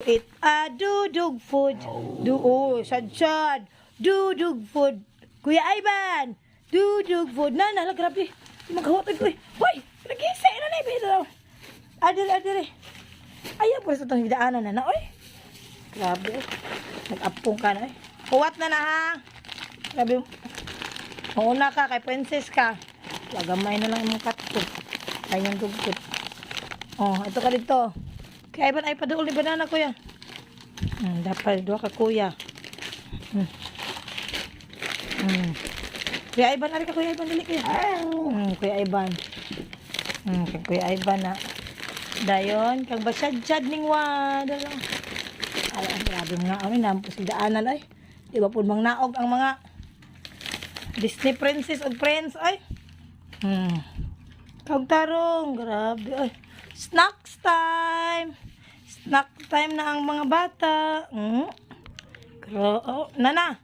Eat a dudug food. Sad. Dudug food. Kuya Ivan. Dudug food. Nala, grabe. Maghawatid ko eh. Hoy! Nag-isa na na ibito. Adil. Ayaw po sa itong hidaanan na oy. Grabe. Nag-apong ka na eh. Kuwat na ha. Grabe. Mauna ka kay princess ka. Lagamay na lang yung katod. Kanyang dugtod. Ito ka dito. Kaya Ivan ay paduol ni banana kuya. Dapat dua ka kuya. Kuya Ivan, ari ka kuya Ivan, dali kuya. Kuya Ivan. Kuya Ivan na. Dayon, kang basyad-syad ning wad. Ay, grabe mga ano, nampos si daanan ay. Di ba po mang naog ang mga Disney princess o friends ay. Kag tarong, grabe ay. Snacks time. Snack time na ang mga bata. Nana.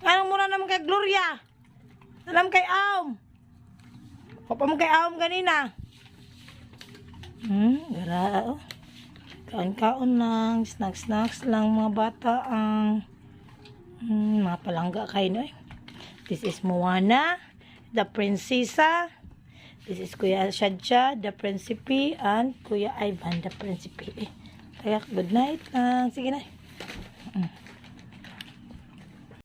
Anong muna naman kay Gloria? Alam kay Aum. Papa mo kay Aum ganina. Gara. Kaon-kaon lang. Snacks lang mga bata ang mga palangga kayo no eh. This is Moana, the prinsesa. This is Kuya Shadja, the Principe, and Kuya Ivan, the Principe. Kaya, good night. Sige na.